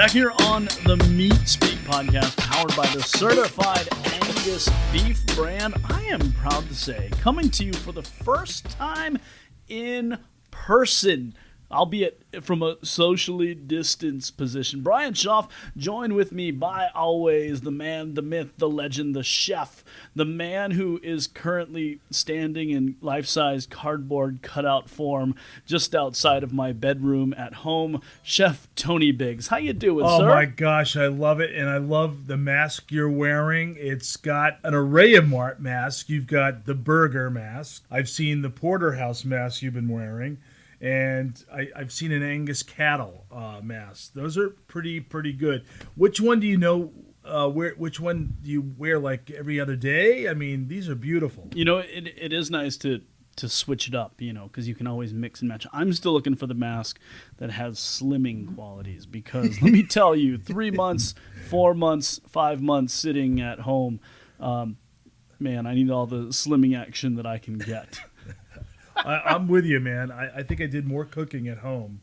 Back here on the Meat Speak podcast, powered by the certified Angus beef brand, I am proud to say, coming to you for the first time in person, albeit from a socially distanced position. Brian Schaff, joined with me by always the man, the myth, the legend, the chef, the man who is currently standing in life-size cardboard cutout form just outside of my bedroom at home, Chef Tony Biggs. How you doing, sir? Oh my gosh, I love it, and I love the mask you're wearing. It's got an array of masks. You've got the burger mask. I've seen the porterhouse mask you've been wearing. And I've seen an Angus cattle mask. Those are pretty good. Which one do you know? Which one do you wear like every other day? I mean, these are beautiful. You know, it is nice to switch it up, you know, because you can always mix and match. I'm still looking for the mask that has slimming qualities because let me tell you, 3 months, 4 months, 5 months sitting at home, man, I need all the slimming action that I can get. I'm with you, man. I think I did more cooking at home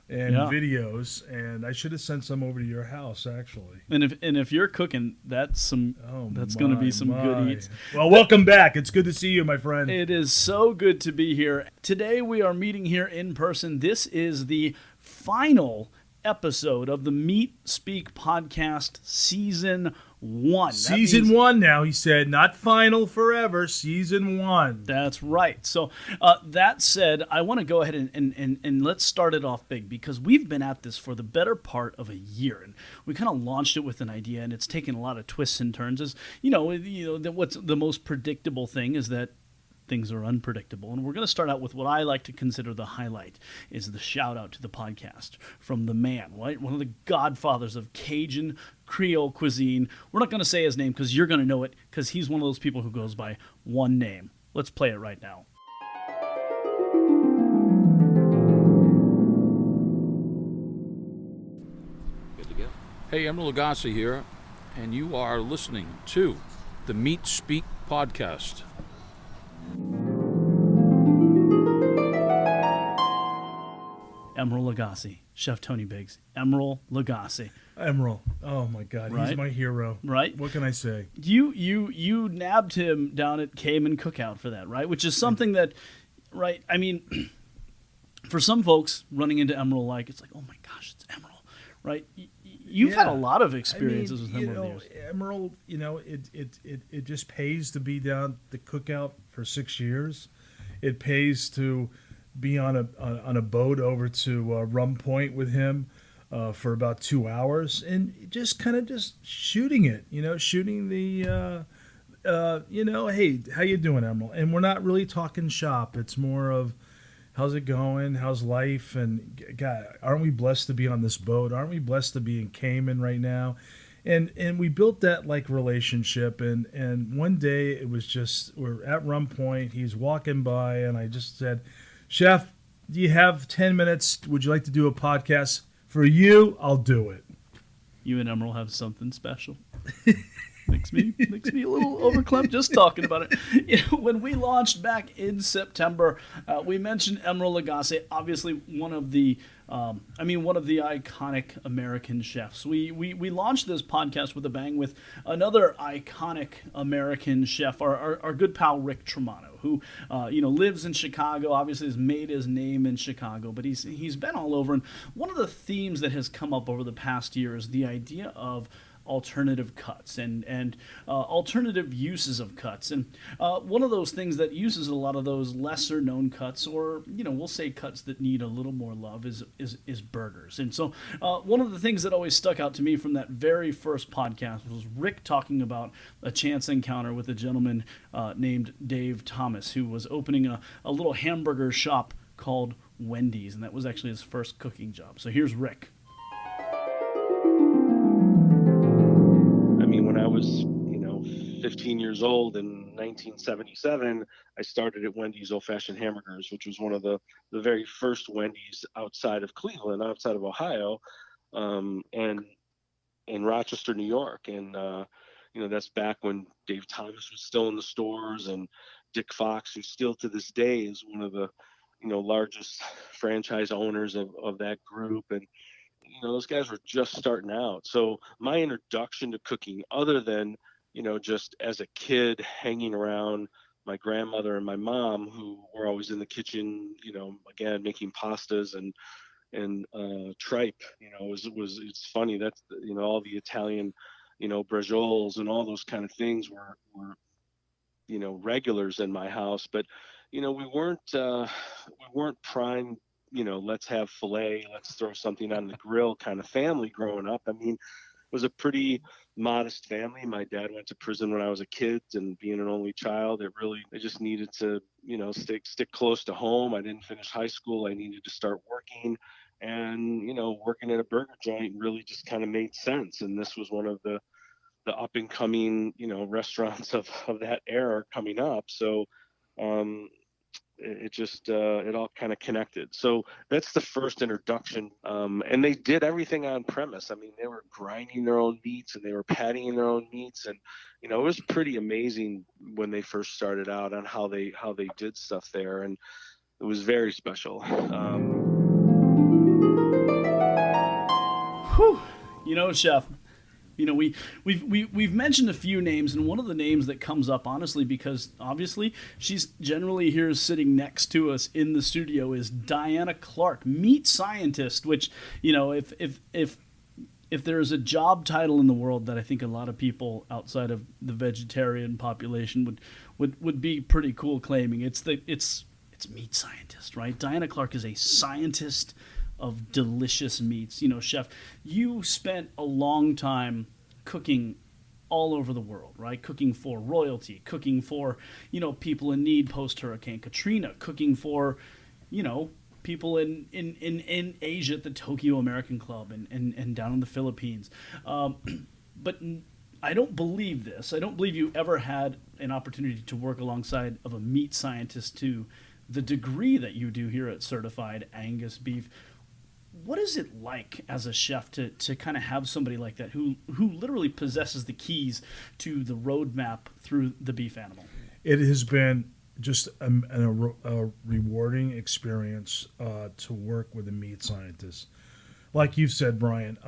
and videos, and I should have sent some over to your house, actually. And if you're cooking, that's going to be some good eats. Well, welcome back. It's good to see you, my friend. It is so good to be here. Today we are meeting here in person. This is the final episode of the Meat Speak podcast season 1. Season 1 now, he said, not final forever, season 1. That's right. So that said, I want to go ahead and let's start it off big because we've been at this for the better part of a year, and we kind of launched it with an idea, and it's taken a lot of twists and turns. As you know, what's the most predictable thing is that things are unpredictable. And we're going to start out with what I like to consider the highlight, is the shout out to the podcast from the man, right? One of the godfathers of Cajun Creole cuisine. We're not going to say his name because you're going to know it because he's one of those people who goes by one name. Let's play it right now. Good to go. Hey, Emeril Lagasse here, and you are listening to the Meat Speak podcast. Emeril Lagasse, Chef Tony Biggs. Emeril Lagasse. Emeril. Oh my God, right? He's my hero. Right? What can I say? You nabbed him down at Cayman Cookout for that, right? Which is something that, right? I mean, for some folks running into Emeril, like it's like, oh my gosh, it's Emeril, right? You've had a lot of experiences with him over the years. Emeril, you know, it just pays to be down the Cookout for 6 years. It pays to be on a boat over to Rum Point with him for about 2 hours and just kind of just shooting it, you know, shooting the, you know, hey, how you doing, Emeril? And we're not really talking shop. It's more of, how's it going? How's life? And God, aren't we blessed to be on this boat? Aren't we blessed to be in Cayman right now? And we built that like relationship. And one day it was just, we're at Rum Point. He's walking by and I just said, Chef, do you have 10 minutes? Would you like to do a podcast? For you, I'll do it. You and Emeril have something special. Makes me a little overclamped just talking about it. You know, when we launched back in September, we mentioned Emeril Lagasse, obviously one of the iconic American chefs. We launched this podcast with a bang with another iconic American chef, our good pal Rick Tremano, who lives in Chicago. Obviously, has made his name in Chicago, but he's been all over. And one of the themes that has come up over the past year is the idea of alternative cuts and alternative uses of cuts. And one of those things that uses a lot of those lesser known cuts, or we'll say cuts that need a little more love, is burgers. And so one of the things that always stuck out to me from that very first podcast was Rick talking about a chance encounter with a gentleman named Dave Thomas, who was opening a little hamburger shop called Wendy's, and that was actually his first cooking job. So here's Rick. When I was, 15 years old in 1977, I started at Wendy's Old Fashioned Hamburgers, which was one of the very first Wendy's outside of Cleveland, outside of Ohio, and in Rochester, New York. And, that's back when Dave Thomas was still in the stores, and Dick Fox, who still to this day is one of the, largest franchise owners of that group. those guys were just starting out. So my introduction to cooking, other than, just as a kid hanging around my grandmother and my mom, who were always in the kitchen, again, making pastas and tripe, it's funny. That's, all the Italian, brajioles and all those kind of things were regulars in my house. But we weren't prime, let's have filet, let's throw something on the grill kind of family growing up. I mean, it was a pretty modest family. My dad went to prison when I was a kid, and being an only child, I just needed to, stick close to home. I didn't finish high school. I needed to start working, and working at a burger joint really just kind of made sense. And this was one of the up and coming, restaurants of that era coming up. So it just it all kind of connected. So that's the first introduction. And they did everything on premise. I mean, they were grinding their own meats and they were pattying their own meats, and it was pretty amazing when they first started out on how they did stuff there, and it was very special. Whew. Chef, we've mentioned a few names, and one of the names that comes up, honestly, because obviously she's generally here sitting next to us in the studio, is Diana Clark, meat scientist. Which, if there is a job title in the world that I think a lot of people outside of the vegetarian population would be pretty cool claiming, it's meat scientist, right? Diana Clark is a scientist of delicious meats. Chef, you spent a long time cooking all over the world, right? Cooking for royalty, cooking for, people in need post Hurricane Katrina, cooking for, people in Asia at the Tokyo American Club and down in the Philippines. But I don't believe this. I don't believe you ever had an opportunity to work alongside of a meat scientist to the degree that you do here at Certified Angus Beef. What is it like as a chef to kind of have somebody like that who literally possesses the keys to the roadmap through the beef animal? It has been just a rewarding experience to work with a meat scientist. Like you said, Bryan,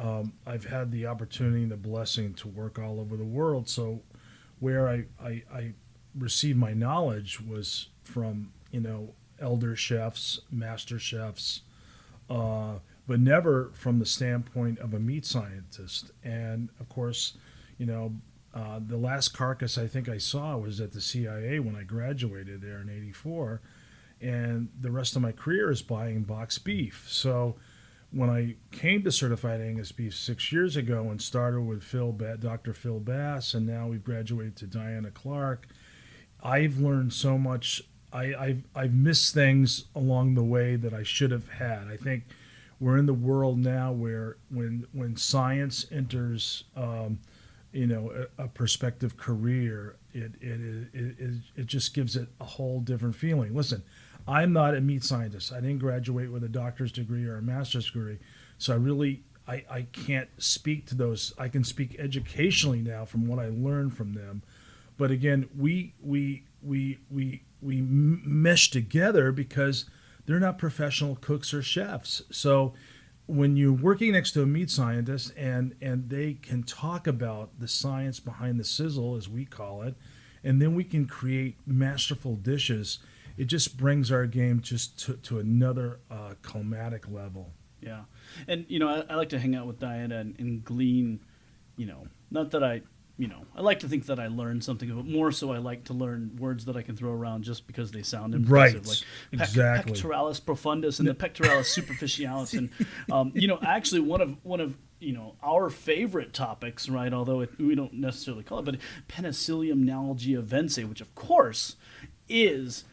I've had the opportunity and the blessing to work all over the world. So where I received my knowledge was from, elder chefs, master chefs, but never from the standpoint of a meat scientist. And of course, the last carcass I think I saw was at the CIA when I graduated there in '84, and the rest of my career is buying boxed beef. So when I came to Certified Angus Beef 6 years ago and started with Dr. Phil Bass, and now we've graduated to Diana Clark, I've learned so much. I've missed things along the way that I should have had. I think we're in the world now where when science enters, a prospective career, it just gives it a whole different feeling. Listen, I'm not a meat scientist. I didn't graduate with a doctor's degree or a master's degree, so I can't speak to those. I can speak educationally now from what I learned from them, but again, we mesh together because they're not professional cooks or chefs. So when you're working next to a meat scientist and they can talk about the science behind the sizzle, as we call it, and then we can create masterful dishes, it just brings our game just to another climatic level. Yeah. And, I like to hang out with Diana and glean, not that I like to think that I learned something, but more so I like to learn words that I can throw around just because they sound impressive. Right, Like exactly. Pectoralis profundus and the pectoralis superficialis. And, actually one of our favorite topics, right, although we don't necessarily call it, but Penicillium nalgiavense, which of course is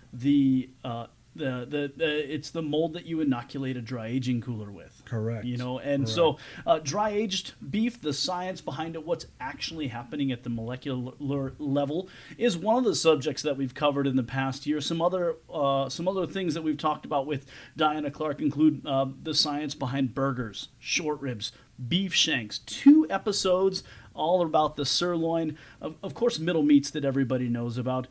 it's the mold that you inoculate a dry aging cooler with. Correct. And so dry aged beef, the science behind it, what's actually happening at the molecular level, is one of the subjects that we've covered in the past year. Some other things that we've talked about with Diana Clark include the science behind burgers, short ribs, beef shanks. 2 episodes all about the sirloin, of course, middle meats that everybody knows about,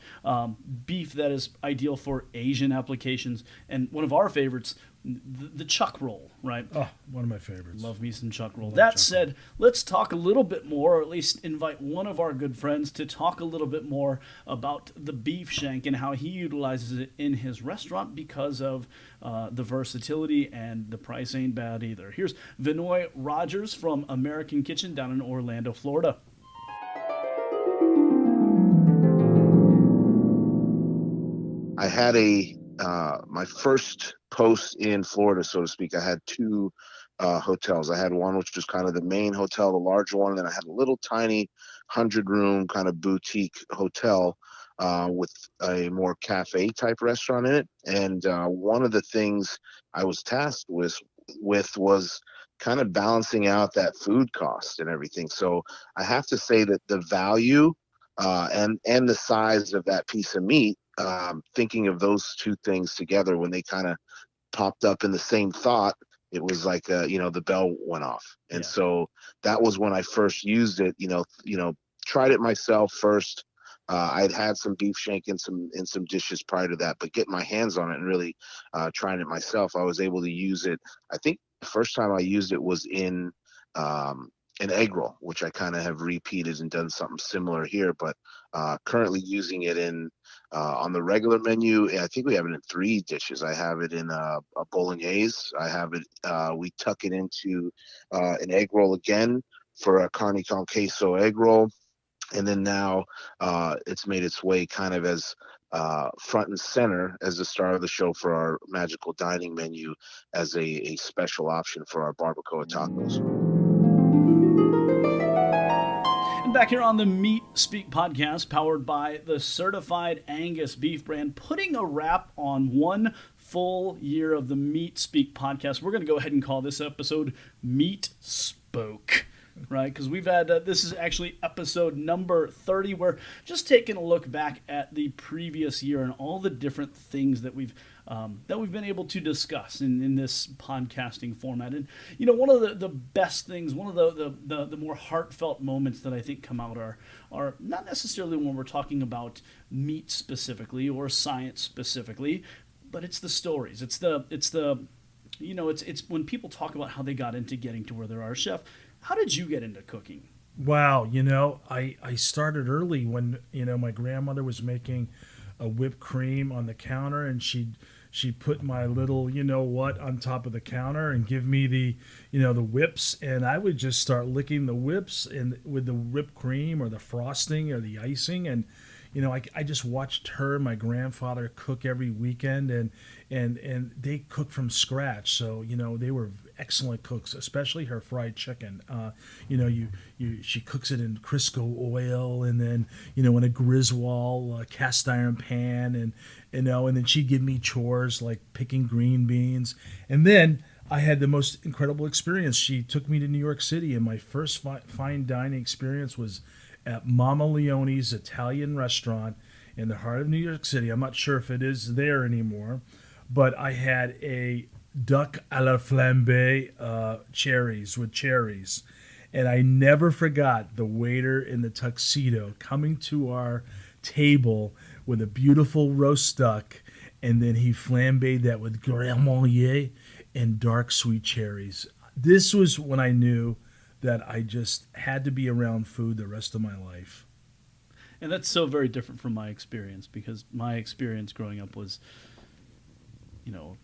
beef that is ideal for Asian applications, and one of our favorites, the chuck roll, right? Oh, one of my favorites. Love me some chuck roll. Love That chuck said, let's talk a little bit more, or at least invite one of our good friends to talk a little bit more about the beef shank and how he utilizes it in his restaurant because of the versatility, and the price ain't bad either. Here's Vinoy Rogers from American Kitchen down in Orlando, Florida. I had my first post in Florida, so to speak. I had two hotels. I had one which was kind of the main hotel, the larger one, and then I had a little tiny 100-room kind of boutique hotel with a more cafe type restaurant in it. And one of the things I was tasked with was kind of balancing out that food cost and everything. So I have to say that the value and the size of that piece of meat, thinking of those two things together when they kind of popped up in the same thought, it was like the bell went off. And so that was when I first used it. Tried it myself first. I'd had some beef shank in some dishes prior to that, but getting my hands on it and really trying it myself, I was able to use it. I think the first time I used it was in an egg roll, which I kind of have repeated and done something similar here, but currently using it on the regular menu. I think we have it in 3 dishes. I have it in a bolognese. I have it. We tuck it into an egg roll again for a carne con queso egg roll, and then now it's made its way kind of as front and center as the star of the show for our magical dining menu as a special option for our barbacoa tacos. And back here on the Meat Speak podcast, powered by the certified Angus beef brand, putting a wrap on 1 full year of the Meat Speak podcast. We're going to go ahead and call this episode Meat Spoke, right? Because we've had, this is actually episode number 30. We're just taking a look back at the previous year and all the different things that we've been able to discuss in this podcasting format. And, one of the best things, one of the more heartfelt moments that I think come out are not necessarily when we're talking about meat specifically or science specifically, but it's the stories. It's when people talk about how they got into getting to where they are. Chef, how did you get into cooking? Wow, I started early when, my grandmother was making a whipped cream on the counter, and she'd put my little, on top of the counter and give me the whips, and I would just start licking the whips and with the whipped cream or the frosting or the icing. And I just watched her and my grandfather cook every weekend, and they cook from scratch. So they were excellent cooks, especially her fried chicken. She cooks it in Crisco oil, and then in a Griswold cast iron pan, and then she'd give me chores like picking green beans, and then I had the most incredible experience. She took me to New York City, and my first fine dining experience was at Mama Leone's Italian restaurant in the heart of New York City. I'm not sure if it is there anymore, but I had a duck à la flambe with cherries. And I never forgot the waiter in the tuxedo coming to our table with a beautiful roast duck, and then he flambéed that with Grand Marnier and dark sweet cherries. This was when I knew that I just had to be around food the rest of my life. And that's so very different from my experience, because my experience growing up was,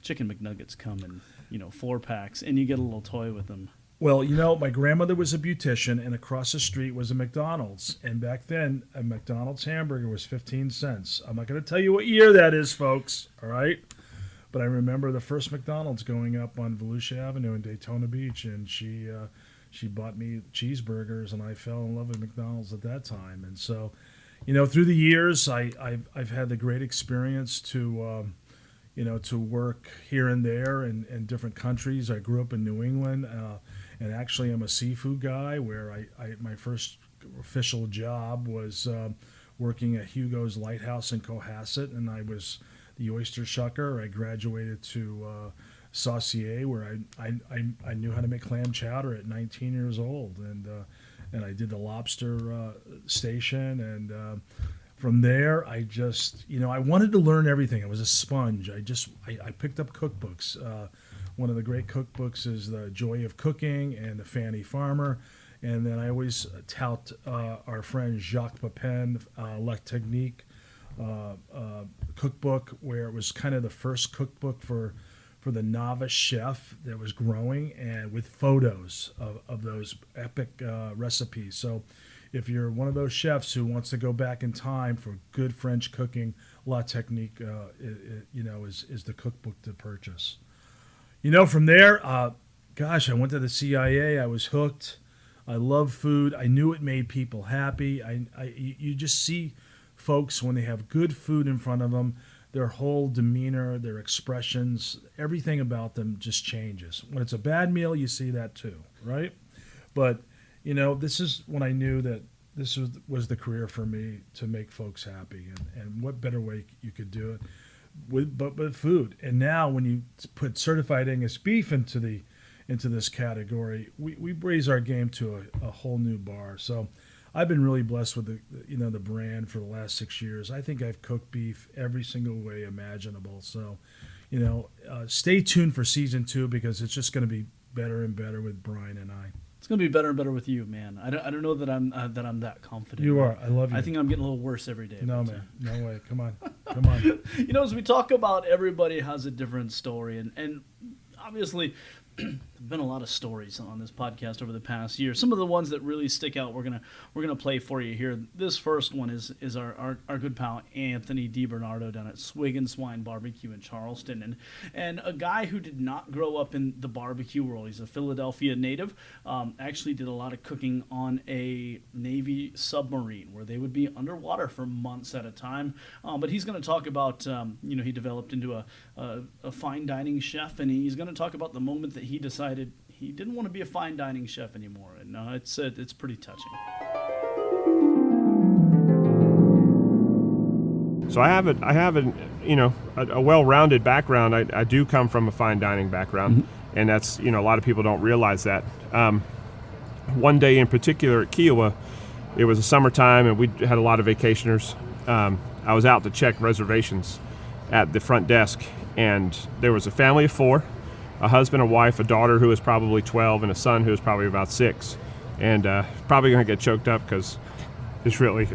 chicken McNuggets come in, 4-packs, and you get a little toy with them. Well, my grandmother was a beautician, and across the street was a McDonald's. And back then, a McDonald's hamburger was 15 cents. I'm not going to tell you what year that is, folks, all right? But I remember the first McDonald's going up on Volusia Avenue in Daytona Beach, and she bought me cheeseburgers, and I fell in love with McDonald's at that time. And so, through the years, I've had the great experience to work here and there in different countries. I grew up in New England, and actually I'm a seafood guy, where my first official job was working at Hugo's Lighthouse in Cohasset, and I was the oyster shucker. I graduated to Saucier, where I knew how to make clam chowder at 19 years old, and I did the lobster station, and From there, I just, I wanted to learn everything. I was a sponge. I picked up cookbooks. One of the great cookbooks is The Joy of Cooking and The Fanny Farmer. And then I always tout our friend Jacques Pepin, La Technique cookbook, where it was kind of the first cookbook for the novice chef that was growing, and with photos of those epic recipes. So if you're one of those chefs who wants to go back in time for good French cooking, La Technique, is the cookbook to purchase. From there, I went to the CIA. I was hooked. I love food. I knew it made people happy. You just see folks when they have good food in front of them, their whole demeanor, their expressions, everything about them just changes. When it's a bad meal, you see that too, right? But, this is when I knew that this was the career for me, to make folks happy. And what better way you could do it with food. And now when you put certified Angus beef into this category, we raise our game to a whole new bar. So I've been really blessed with the brand for the last 6 years. I think I've cooked beef every single way imaginable. So, stay tuned for season 2, because it's just going to be better and better with Bryan and I. It's going to be better and better with you, man. I don't know that I'm that confident. You are. I love you. I think I'm getting a little worse every day. No, man. No way. Come on. Come on. As we talk about, everybody has a different story, and obviously there've been a lot of stories on this podcast over the past year. Some of the ones that really stick out, we're gonna play for you here. This first one is our good pal Anthony DiBernardo down at Swig and Swine Barbecue in Charleston, and a guy who did not grow up in the barbecue world. He's a Philadelphia native. Actually did a lot of cooking on a Navy submarine where they would be underwater for months at a time. But he's going to talk about he developed into a fine dining chef, and he's going to talk about the moment that he decided he didn't want to be a fine dining chef anymore, and it's pretty touching. So I have a well-rounded background. I do come from a fine dining background, mm-hmm. and that's a lot of people don't realize that. One day in particular at Kiowa, it was a summertime, and we had a lot of vacationers. I was out to check reservations at the front desk, and there was a family of 4. A husband, a wife, a daughter who was probably 12, and a son who was probably about 6. And probably going to get choked up because this really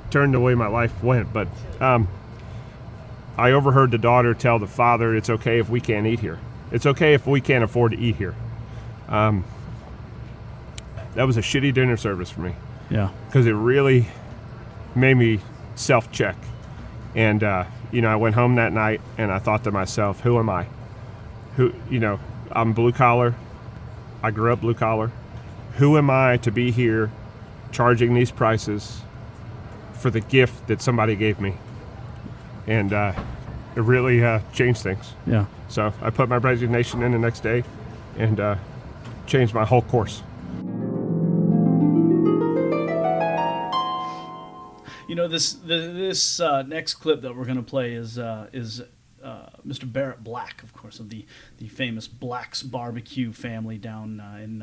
turned the way my life went. But I overheard the daughter tell the father, "It's okay if we can't eat here. It's okay if we can't afford to eat here." That was a shitty dinner service for me. Yeah. Because it really made me self-check. And, I went home that night, and I thought to myself, who am I? I'm blue collar. I grew up blue collar. Who am I to be here charging these prices for the gift that somebody gave me? And it really changed things. Yeah. So I put my resignation in the next day and changed my whole course. This next clip that we're going to play is Mr. Barrett Black, of course, of the famous Black's Barbecue family down in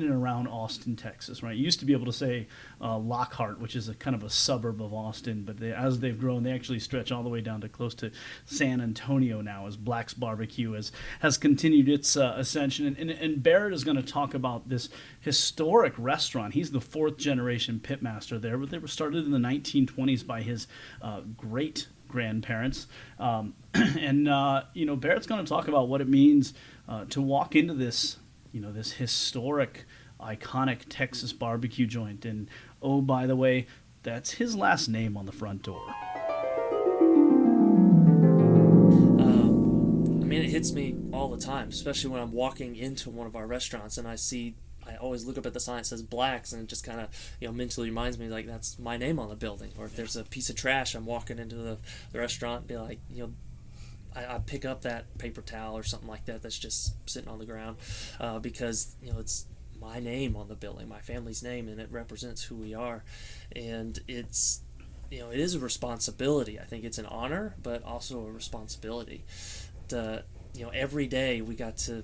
and around Austin, Texas. Right, you used to be able to say Lockhart, which is a kind of a suburb of Austin, but as they've grown, they actually stretch all the way down to close to San Antonio now, as Black's Barbecue has continued its ascension. And Barrett is going to talk about this historic restaurant. He's the 4th generation pitmaster there, but they were started in the 1920s by his great grandparents, and Barrett's going to talk about what it means to walk into this historic, iconic Texas barbecue joint. And oh, by the way, that's his last name on the front door. It hits me all the time, especially when I'm walking into one of our restaurants and I always look up at the sign that says Blacks, and it just kind of mentally reminds me, like, that's my name on the building. Or if there's a piece of trash, I'm walking into the restaurant and be like, I pick up that paper towel or something like that that's just sitting on the ground, because it's my name on the building, my family's name, and it represents who we are. And it's it is a responsibility. I think it's an honor, but also a responsibility. Every day we got to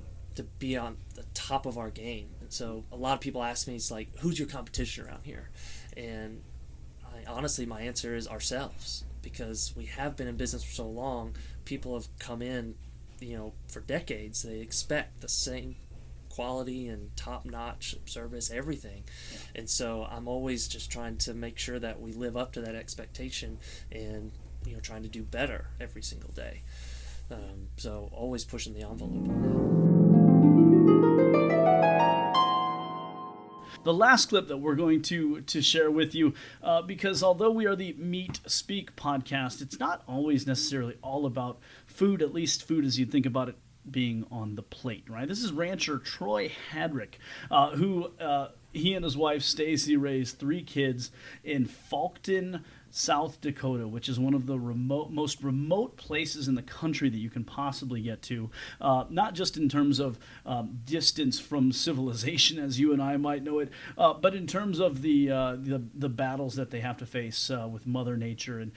be on the top of our game. And so a lot of people ask me, it's like, who's your competition around here? And honestly, my answer is ourselves, because we have been in business for so long. People have come in, for decades. They expect the same quality and top-notch service, everything. And so I'm always just trying to make sure that we live up to that expectation and, trying to do better every single day. So always pushing the envelope on that. The last clip that we're going to share with you, because although we are the Meat Speak podcast, it's not always necessarily all about food, at least food as you think about it being on the plate, right? This is rancher Troy Hadrick, who he and his wife Stacy raised 3 kids in Faulkton, South Dakota, which is one of the most remote places in the country that you can possibly get to, not just in terms of distance from civilization, as you and I might know it, but in terms of the battles that they have to face with Mother Nature. And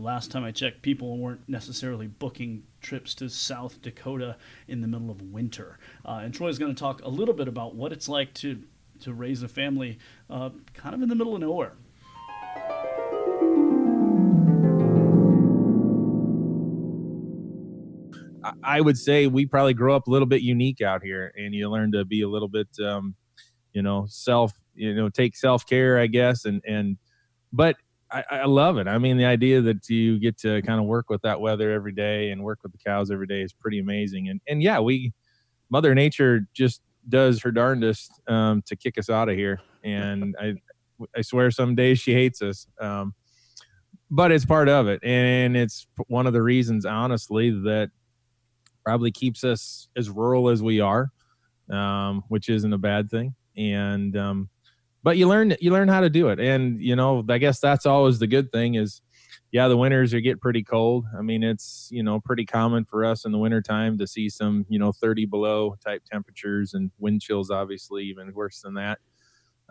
last time I checked, people weren't necessarily booking trips to South Dakota in the middle of winter. And Troy's going to talk a little bit about what it's like to raise a family kind of in the middle of nowhere. I would say we probably grow up a little bit unique out here, and you learn to be a little bit, take self-care, I guess. But I love it. I mean, the idea that you get to kind of work with that weather every day and work with the cows every day is pretty amazing. And yeah, Mother Nature just does her darndest to kick us out of here. And I swear some days she hates us. But it's part of it. And it's one of the reasons, honestly, that probably keeps us as rural as we are, which isn't a bad thing. And but you learn how to do it. And I guess that's always the good thing is, yeah, the winters get pretty cold. I mean, it's pretty common for us in the wintertime to see some 30 below type temperatures, and wind chills obviously even worse than that.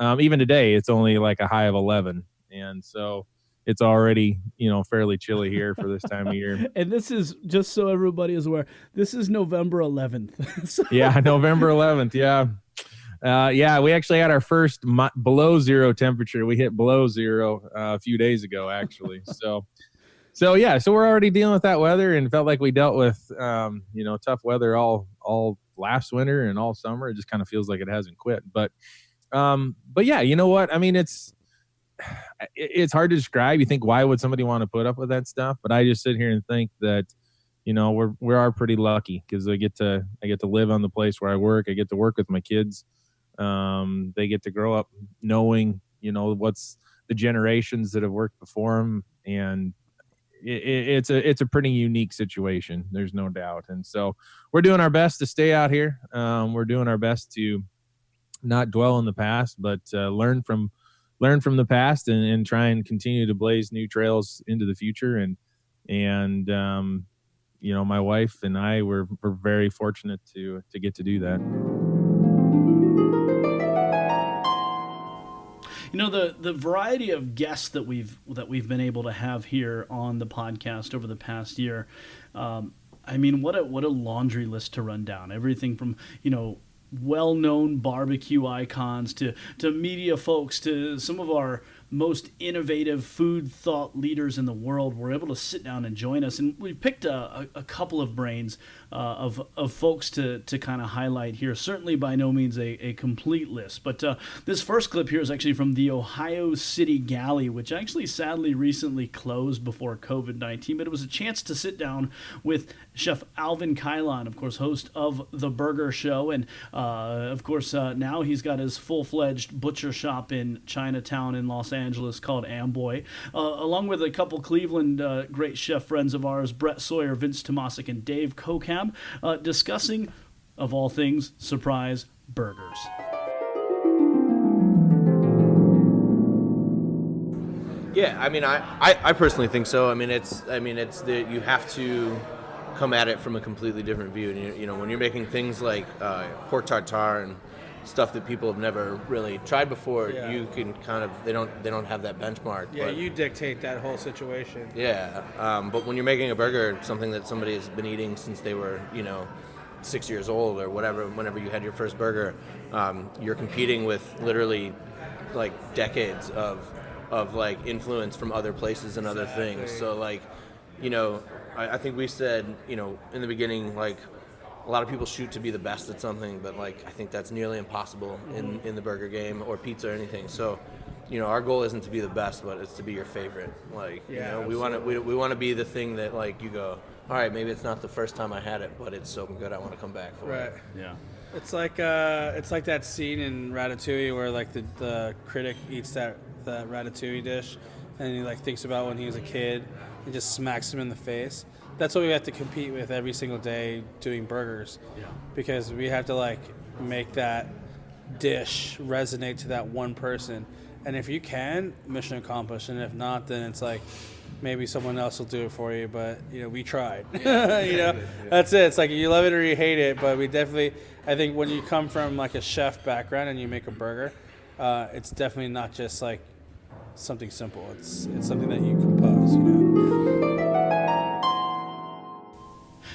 Even today it's only like a high of 11, and so it's already, fairly chilly here for this time of year. And this is, just so everybody is aware, this is November 11th. So. Yeah, November 11th. Yeah. We actually had our first below zero temperature. We hit below zero a few days ago, actually. So we're already dealing with that weather, and felt like we dealt with, tough weather all last winter and all summer. It just kind of feels like it hasn't quit. But yeah, you know what? I mean, it's hard to describe. You think, why would somebody want to put up with that stuff? But I just sit here and think that, we are pretty lucky, because I get to live on the place where I work. I get to work with my kids. They get to grow up knowing, what's the generations that have worked before them. And it's a pretty unique situation. There's no doubt. And so we're doing our best to stay out here. We're doing our best to not dwell in the past, but learn from the past and try and continue to blaze new trails into the future. And my wife and I were very fortunate to get to do that. The variety of guests that we've been able to have here on the podcast over the past year, I mean, what a laundry list to run down. Everything from, well-known barbecue icons to media folks to some of our most innovative food thought leaders in the world were able to sit down and join us. And we've picked a couple of brains of folks to kind of highlight here. Certainly by no means a complete list. But this first clip here is actually from the Ohio City Galley, which actually sadly recently closed before COVID-19. But it was a chance to sit down with Chef Alvin Kylon, of course, host of The Burger Show. And of course, now he's got his full-fledged butcher shop in Chinatown in Los Angeles called Amboy, along with a couple Cleveland great chef friends of ours, Brett Sawyer, Vince Tomasic, and Dave Kokam, discussing, of all things, surprise burgers. Yeah, I mean, I personally think so. I mean, it's you have to come at it from a completely different view. And, when you're making things like pork tartare and stuff that people have never really tried before, you can kind of they don't have that benchmark. Yeah, but you dictate that whole situation. Yeah, but when you're making a burger, something that somebody has been eating since they were 6 years old or whatever, whenever you had your first burger, you're competing with literally like decades of of like influence from other places and other things. So like, you know, I think we said, you know, in the beginning, like a lot of people shoot to be the best at something, but like I think that's nearly impossible in the burger game or pizza or anything. So, you know, our goal isn't to be the best, but it's to be your favorite. Like, you know, we want to be the thing that like you go, all right, maybe it's not the first time I had it, but it's so good I want to come back for it. Yeah. It's like that scene in Ratatouille where like the critic eats that Ratatouille dish, and he like thinks about when he was a kid and just smacks him in the face. That's what we have to compete with every single day doing burgers. Yeah. Because we have to like make that dish resonate to that one person. And if you can, mission accomplished. And if not, then it's like maybe someone else will do it for you. But, you know, we tried. You know, that's it. It's like you love it or you hate it. But we definitely, I think when you come from like a chef background and you make a burger, it's definitely not just like something simple. It's something that you compose, you know.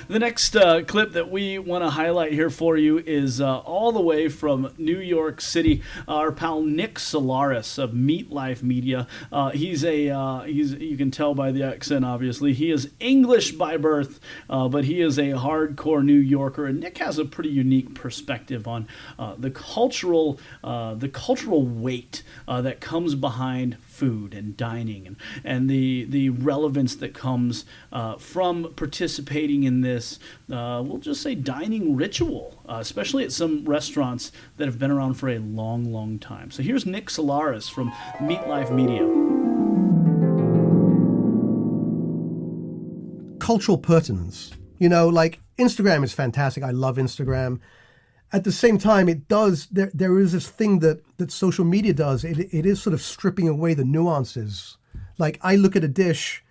The next clip that we want to highlight here for you is all the way from New York City. Our pal Nick Solaris of Meat Life Media. He's you can tell by the accent, obviously. He is English by birth, but he is a hardcore New Yorker. And Nick has a pretty unique perspective on the cultural weight that comes behind food and dining, and the relevance that comes from participating in this, we'll just say, dining ritual, especially at some restaurants that have been around for a long, long time. So here's Nick Solaris from Meat Life Media. Cultural pertinence. You know, like Instagram is fantastic. I love Instagram. At the same time, it does, there is this thing that social media does. It is sort of stripping away the nuances. Like, I look at a dish,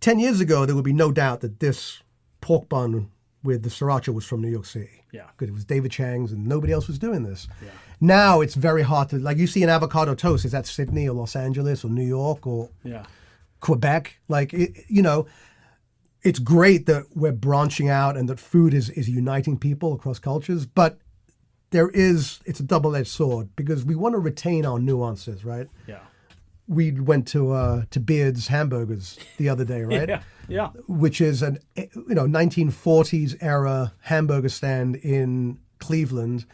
10 years ago, there would be no doubt that this pork bun with the sriracha was from New York City. Yeah. Because it was David Chang's and nobody else was doing this. Yeah. Now it's very hard to, like, you see an avocado toast, is that Sydney or Los Angeles or New York or Quebec? Like, you know, it's great that we're branching out and that food is uniting people across cultures, but it's a double-edged sword because we want to retain our nuances, right? Yeah. We went to Beard's Hamburgers the other day, right? Yeah. Which is an 1940s era hamburger stand in Cleveland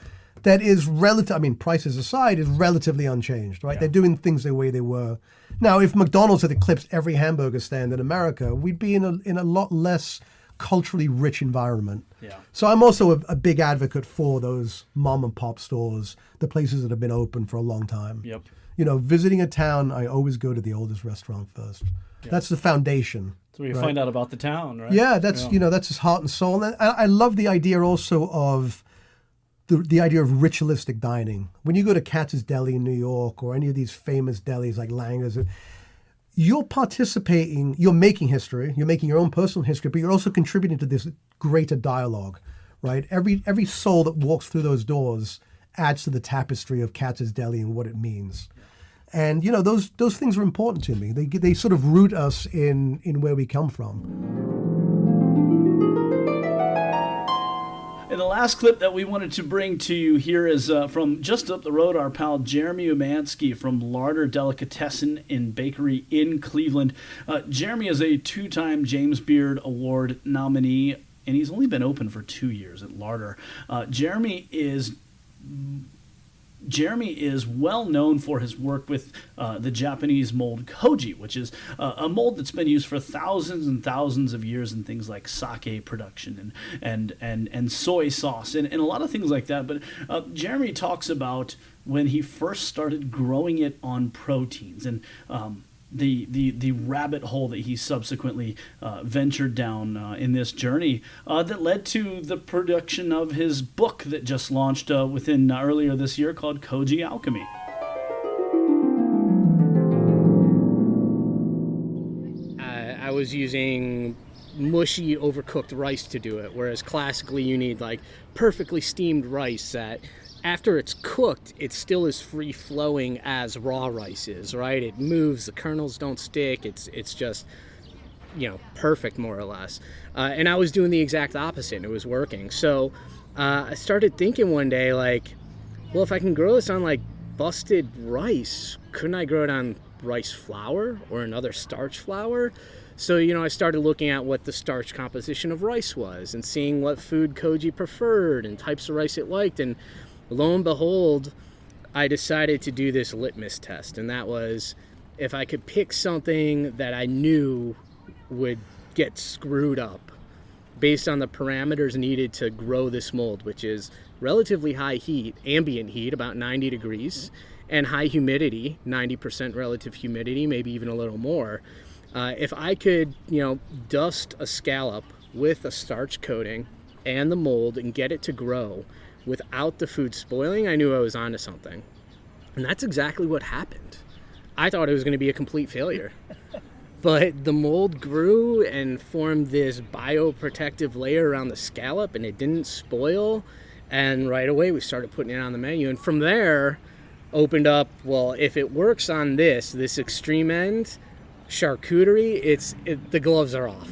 that is relative. I mean, prices aside, is relatively unchanged, right? Yeah. They're doing things the way they were. Now, if McDonald's had eclipsed every hamburger stand in America, we'd be in a lot less culturally rich environment. Yeah. So I'm also a big advocate for those mom and pop stores, the places that have been open for a long time. Yep. You know, visiting a town, I always go to the oldest restaurant first. Yeah. That's the foundation. So you find out about the town, right? Yeah, that's that's his heart and soul. And I love the idea also of the idea of ritualistic dining. When you go to Katz's Deli in New York or any of these famous delis like Langer's, you're participating, you're making history, you're making your own personal history, but you're also contributing to this greater dialogue, right? Every soul that walks through those doors adds to the tapestry of Katz's Deli and what it means. And, you know, those things are important to me. They sort of root us in where we come from. And the last clip that we wanted to bring to you here is from just up the road, our pal Jeremy Umansky from Larder Delicatessen and Bakery in Cleveland. Jeremy is a 2-time James Beard Award nominee, and he's only been open for 2 years at Larder. Jeremy is well known for his work with the Japanese mold koji, which is a mold that's been used for thousands and thousands of years in things like sake production and soy sauce and a lot of things like that. But Jeremy talks about when he first started growing it on proteins and the rabbit hole that he subsequently ventured down in this journey that led to the production of his book that just launched within earlier this year called Koji Alchemy. I was using mushy, overcooked rice to do it, whereas classically you need like perfectly steamed rice that after it's cooked, it still is free-flowing as raw rice is, right? It moves, the kernels don't stick, it's just, you know, perfect more or less. And I was doing the exact opposite, and it was working. So I started thinking one day, like, well, if I can grow this on like busted rice, couldn't I grow it on rice flour or another starch flour? So, I started looking at what the starch composition of rice was and seeing what food Koji preferred and types of rice it liked. And lo and behold, I decided to do this litmus test. And that was, if I could pick something that I knew would get screwed up based on the parameters needed to grow this mold, which is relatively high heat, ambient heat, about 90 degrees, and high humidity, 90% relative humidity, maybe even a little more. If I could, dust a scallop with a starch coating and the mold and get it to grow without the food spoiling, I knew I was onto something. And that's exactly what happened. I thought it was going to be a complete failure. But the mold grew and formed this bioprotective layer around the scallop, and it didn't spoil. And right away, we started putting it on the menu. And from there, opened up, well, if it works on this extreme end, charcuterie, the gloves are off.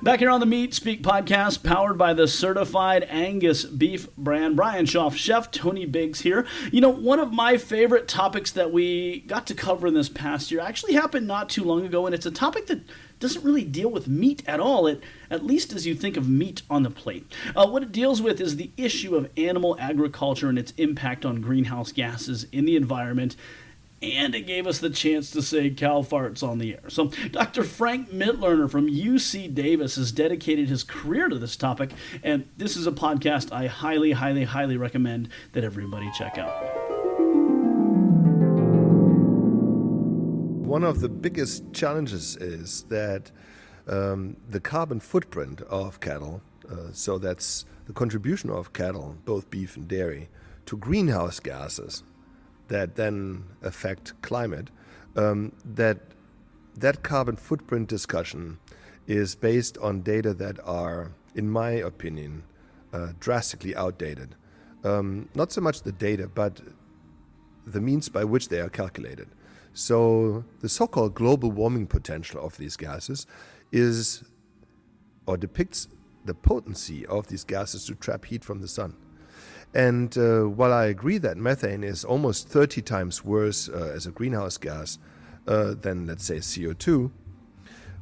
Back here on the Meat Speak podcast, powered by the certified Angus beef brand. Bryan Schaff, Chef Tony Biggs here. One of my favorite topics that we got to cover in this past year actually happened not too long ago, and it's a topic that doesn't really deal with meat at all, at least as you think of meat on the plate. What it deals with is the issue of animal agriculture and its impact on greenhouse gases in the environment. And it gave us the chance to say cow farts on the air. So Dr. Frank Mitlerner from UC Davis has dedicated his career to this topic, and this is a podcast I highly, highly, highly recommend that everybody check out. One of the biggest challenges is that the carbon footprint of cattle, so that's the contribution of cattle, both beef and dairy, to greenhouse gases that then affect climate, that carbon footprint discussion is based on data that are, in my opinion, drastically outdated. Not so much the data, but the means by which they are calculated. So the so-called global warming potential of these gases is, or depicts the potency of these gases to trap heat from the sun. And while I agree that methane is almost 30 times worse as a greenhouse gas than, let's say, CO2,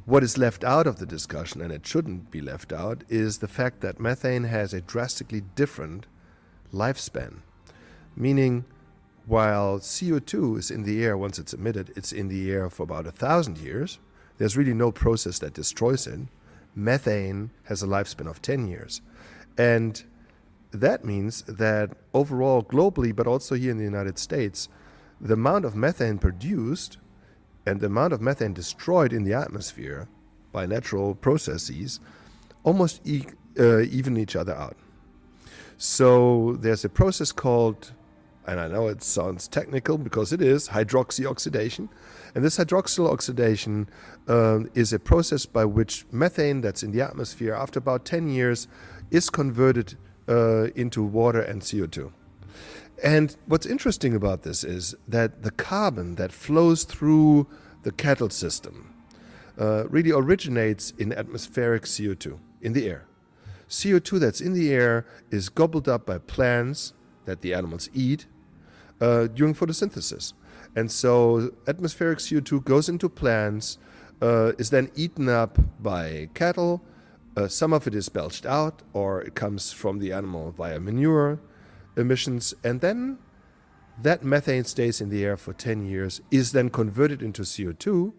what is left out of the discussion, and it shouldn't be left out, is the fact that methane has a drastically different lifespan. Meaning, while CO2 is in the air once it's emitted, it's in the air for about 1,000 years. There's really no process that destroys it. Methane has a lifespan of 10 years. And that means that overall, globally, but also here in the United States, the amount of methane produced and the amount of methane destroyed in the atmosphere by natural processes almost even each other out. So there's a process called, and I know it sounds technical because it is, hydroxy-oxidation. And this hydroxyl-oxidation is a process by which methane that's in the atmosphere after about 10 years is converted into water and CO2. And what's interesting about this is that the carbon that flows through the cattle system really originates in atmospheric CO2, in the air. CO2 that's in the air is gobbled up by plants that the animals eat during photosynthesis. And so atmospheric CO2 goes into plants, is then eaten up by cattle. Some of it is belched out, or it comes from the animal via manure emissions. And then that methane stays in the air for 10 years, is then converted into CO2,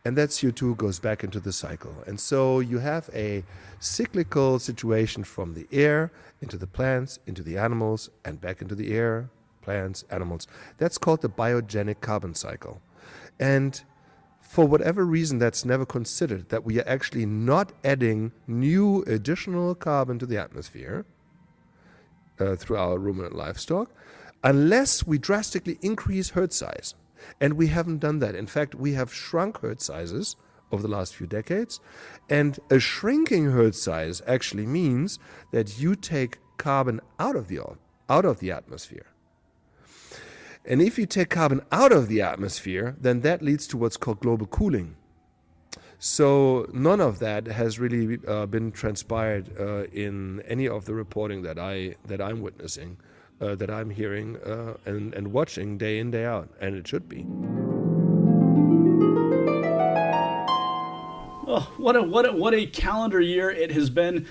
and that CO2 goes back into the cycle. And so you have a cyclical situation from the air into the plants, into the animals, and back into the air, plants, animals. That's called the biogenic carbon cycle. And for whatever reason, that's never considered, that we are actually not adding new additional carbon to the atmosphere through our ruminant livestock, unless we drastically increase herd size. And we haven't done that. In fact, we have shrunk herd sizes over the last few decades. And a shrinking herd size actually means that you take carbon out of the atmosphere. And if you take carbon out of the atmosphere, then that leads to what's called global cooling. So none of that has really been transpired in any of the reporting that I'm witnessing, that I'm hearing and watching day in, day out, and it should be. Oh, what a calendar year it has been.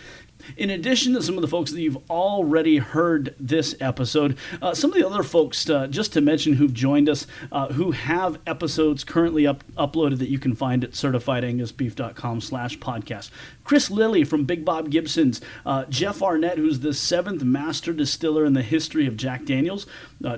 In addition to some of the folks that you've already heard this episode, some of the other folks, just to mention, who've joined us, who have episodes currently uploaded that you can find at certifiedangusbeef.com/podcast. Chris Lilly from Big Bob Gibson's, Jeff Arnett, who's the 7th master distiller in the history of Jack Daniels,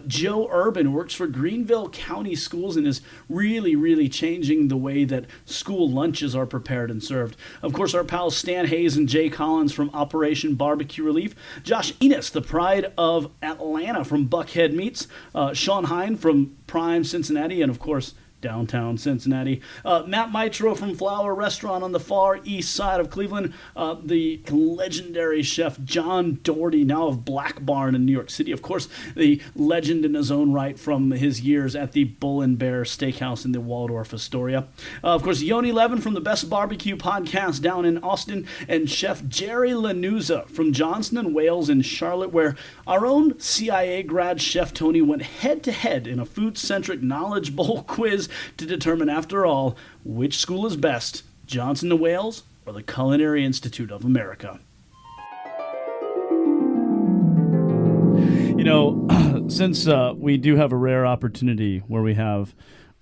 Joe Urban works for Greenville County Schools and is really changing the way that school lunches are prepared and served. Of course, our pals Stan Hayes and Jay Collins from Operation Barbecue Relief, Josh Enos, the pride of Atlanta from Buckhead Meats, Sean Hine from Prime Cincinnati, and of course downtown Cincinnati, Matt Mitro from Flower Restaurant on the far east side of Cleveland, the legendary chef John Doherty, now of Black Barn in New York City, of course the legend in his own right from his years at the Bull and Bear Steakhouse in the Waldorf Astoria, of course Yoni Levin from the Best Barbecue Podcast down in Austin, and Chef Jerry Lanuza from Johnston & Wales in Charlotte, where our own CIA grad Chef Tony went head-to-head in a food-centric knowledge bowl quiz to determine, after all, which school is best, Johnston & Wales or the Culinary Institute of America. You know, since we do have a rare opportunity where we have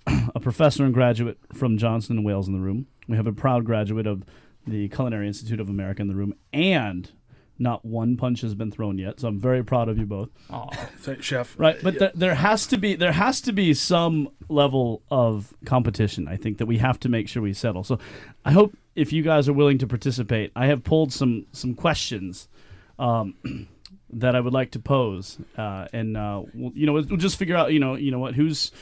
a professor and graduate from Johnston & Wales in the room, we have a proud graduate of the Culinary Institute of America in the room, and not one punch has been thrown yet, so I'm very proud of you both. Oh, thanks, Chef. Right, but there has to be some level of competition, I think, that we have to make sure we settle. So I hope if you guys are willing to participate, I have pulled some questions that I would like to pose, and we'll just figure out, who's.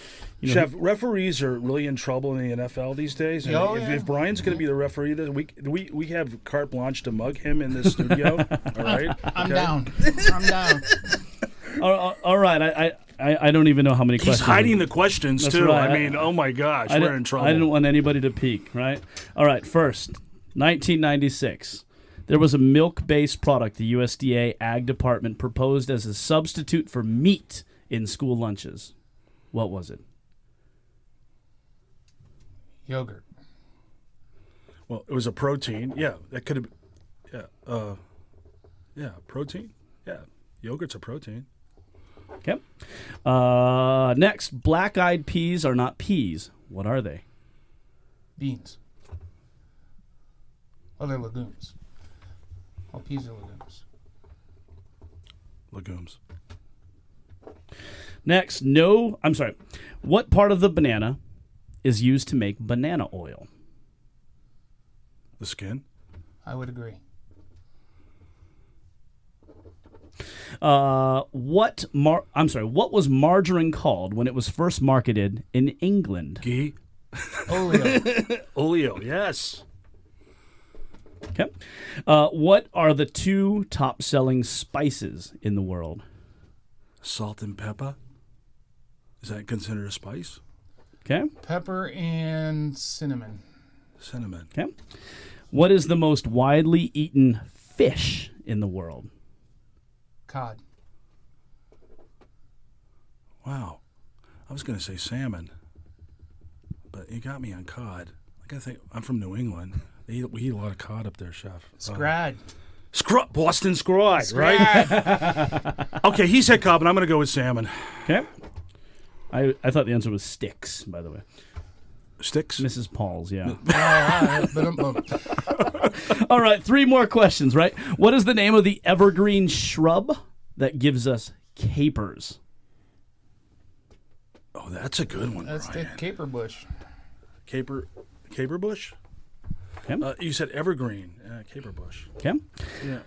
Chef, referees are really in trouble in the NFL these days. And if Brian's going to be the referee, we have carte blanche to mug him in this studio. All right, I'm down. I'm down. All right, I don't even know how many questions. He's hiding the questions too. Right. I mean, oh my gosh, we're in trouble. I didn't want anybody to peek. Right. All right. First, 1996. There was a milk-based product the USDA Ag Department proposed as a substitute for meat in school lunches. What was it? Yogurt. Well, it was a protein. Yeah, that could have. Protein. Yeah, yogurt's a protein. Okay. Next, black-eyed peas are not peas. What are they? Beans. Oh, they're legumes. All peas are legumes. Legumes. Next, what part of the banana is used to make banana oil? The skin. I would agree. What was margarine called when it was first marketed in England? Ghee. Oleo. Oleo, yes. Okay. What are the 2 top-selling spices in the world? Salt and pepper. Is that considered a spice? Okay. Pepper and cinnamon. Cinnamon. Okay. What is the most widely eaten fish in the world? Cod. Wow. I was going to say salmon, but you got me on cod. I think I'm from New England. We eat a lot of cod up there, Chef. Scrad. Boston Scrad, right? Okay, he said cod, but I'm going to go with salmon. Okay. I thought the answer was sticks, by the way. Sticks? Mrs. Paul's, yeah. Oh, all right, 3 more questions, right? What is the name of the evergreen shrub that gives us capers? Oh, that's a good one, That's Brian. the caper bush. Caper bush? Okay. You said evergreen. Caper bush. Okay. Yeah.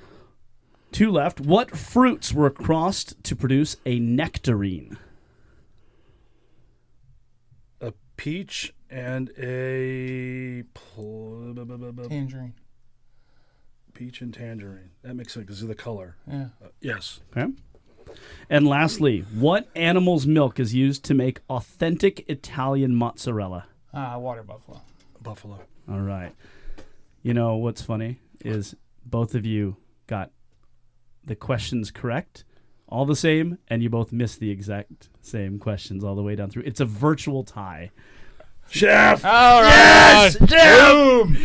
2 left. What fruits were crossed to produce a nectarine? A peach and a Tangerine. Peach and tangerine. That makes sense because of the color. Yeah. Yes. Okay. And lastly, what animal's milk is used to make authentic Italian mozzarella? Water buffalo. Buffalo. All right. You know what's funny is both of you got the questions correct, all the same, and you both missed the exact same questions all the way down through. It's a virtual tie. Chef! All right. Yes! Boom!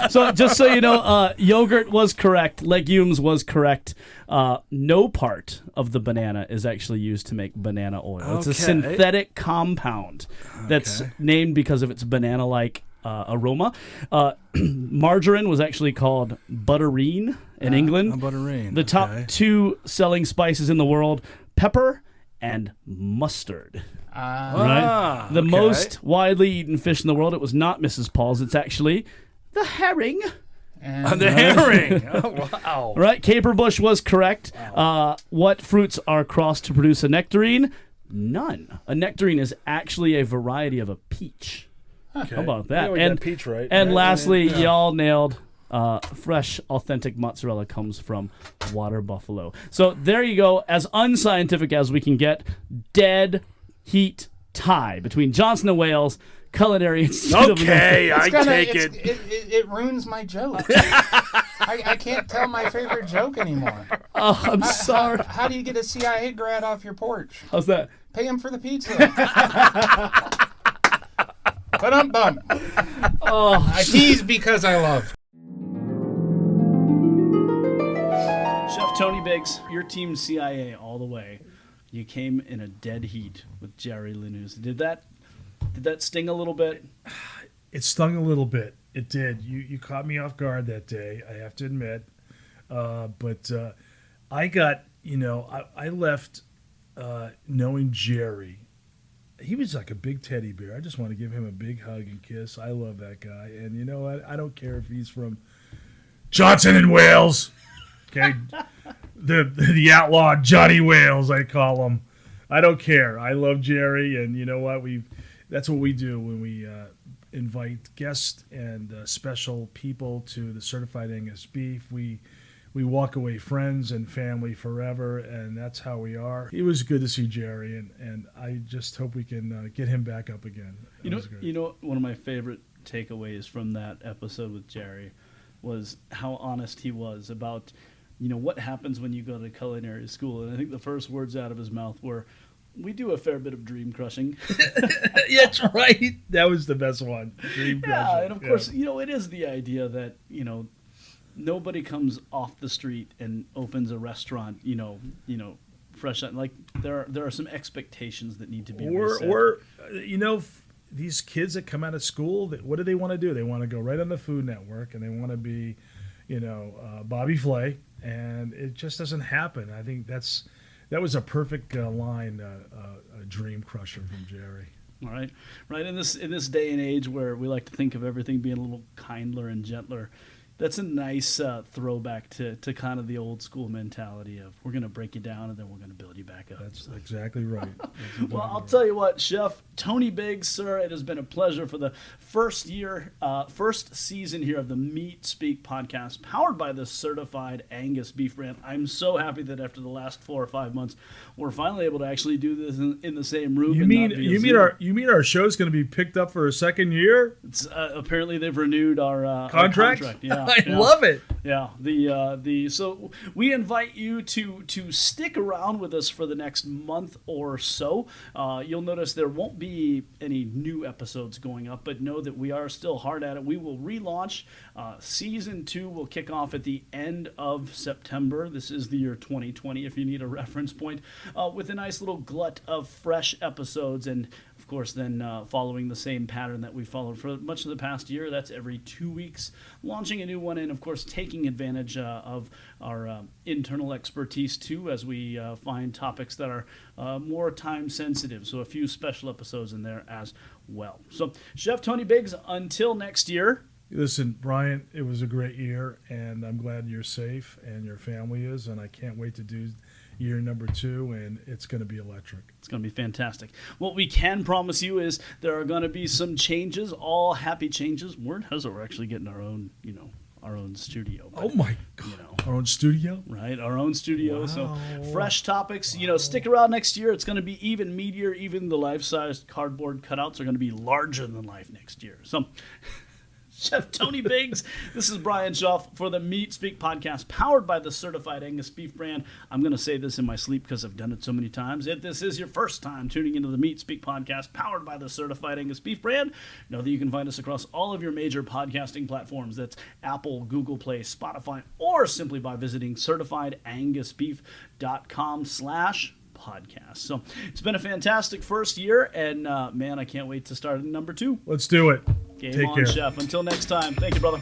So just so you know, yogurt was correct. Legumes was correct. No part of the banana is actually used to make banana oil. It's a Okay. synthetic compound that's named because of its banana-like aroma. Margarine was actually called butterine in England. Butterine. The top okay. 2 selling spices in the world, pepper and mustard. Right? The okay. most widely eaten fish in the world, it was not Mrs. Paul's, it's actually the herring. And the herring. Oh, wow. Right? Caper bush was correct. What fruits are crossed to produce a nectarine? None. A nectarine is actually a variety of a peach. Okay. How about that? Yeah, we got peach right. And Right? lastly, Yeah. y'all nailed fresh, authentic mozzarella comes from water buffalo. So there you go. As unscientific as we can get, dead heat tie between Johnson and Wales, Culinary Institute of Okay, America. I take it. It ruins my joke. I can't tell my favorite joke anymore. Oh, I'm sorry. How do you get a CIA grad off your porch? How's that? Pay him for the pizza. But I'm done. Oh, I tease because I love. Chef Tony Biggs, your team CIA all the way. You came in a dead heat with Jerry Linus. Did that sting a little bit? It stung a little bit. It did. You caught me off guard that day, I have to admit. But I got, I left knowing Jerry. He was like a big teddy bear. I just want to give him a big hug and kiss. I love that guy. And you know what? I don't care if he's from Johnson and Wales. Okay. the outlaw Johnny Wales, I call him. I don't care. I love Jerry, and you know what? That's what we do when we invite guests and special people to the Certified Angus Beef. We walk away friends and family forever, and that's how we are. It was good to see Jerry, and I just hope we can get him back up again. You know, one of my favorite takeaways from that episode with Jerry was how honest he was about, what happens when you go to culinary school. And I think the first words out of his mouth were, "We do a fair bit of dream crushing." Yeah, that's right. That was the best one. Dream Yeah, crushing. and of course, it is the idea that, nobody comes off the street and opens a restaurant, fresh. Like there are some expectations that need to be reset. Or these kids that come out of school, what do they want to do? They want to go right on the Food Network, and they want to be, Bobby Flay, and it just doesn't happen. I think that was a perfect line, a dream crusher from Jerry. All right. In this day and age where we like to think of everything being a little kinder and gentler, that's a nice throwback to kind of the old school mentality of we're going to break you down and then we're going to build you back up. That's exactly right. Well, I'll tell you what, Chef Tony Biggs, sir, it has been a pleasure for the first season here of the Meat Speak podcast, powered by the Certified Angus Beef brand. I'm so happy that after the last 4 or 5 months, we're finally able to actually do this in the same room. You mean our show's going to be picked up for a second year? It's, apparently they've renewed our contract. Yeah, I love it. Yeah, so we invite you to stick around with us for the next month or so. You'll notice there won't be any new episodes going up, but know that we are still hard at it. We will relaunch. Season 2 will kick off at the end of September. This is the year 2020, if you need a reference point, with a nice little glut of fresh episodes, and of course then following the same pattern that we followed for much of the past year. That's every 2 weeks, launching a new one, and of course taking advantage of our internal expertise too, as we find topics that are more time sensitive, so a few special episodes in there as well. So Chef Tony Biggs, until next year. Listen, Brian, it was a great year, and I'm glad you're safe and your family is, and I can't wait to do year number 2, and it's going to be electric. It's going to be fantastic. What we can promise you is there are going to be some changes, all happy changes. Word has it we're actually getting our own, our own studio. But, Oh my God! You know, our own studio, right? Our own studio. Wow. So fresh topics. You know, stick around next year. It's going to be even meatier. Even the life-sized cardboard cutouts are going to be larger than life next year. So. Chef Tony Biggs, this is Brian Schaff for the Meat Speak podcast, powered by the Certified Angus Beef brand. I'm going to say this in my sleep because I've done it so many times. If this is your first time tuning into the Meat Speak podcast, powered by the Certified Angus Beef brand, know that you can find us across all of your major podcasting platforms. That's Apple, Google Play, Spotify, or simply by visiting certifiedangus.com/podcast. So it's been a fantastic first year, and man, I can't wait to start number 2. Let's do it. Game Take on, care. Chef. Until next time, thank you, brother.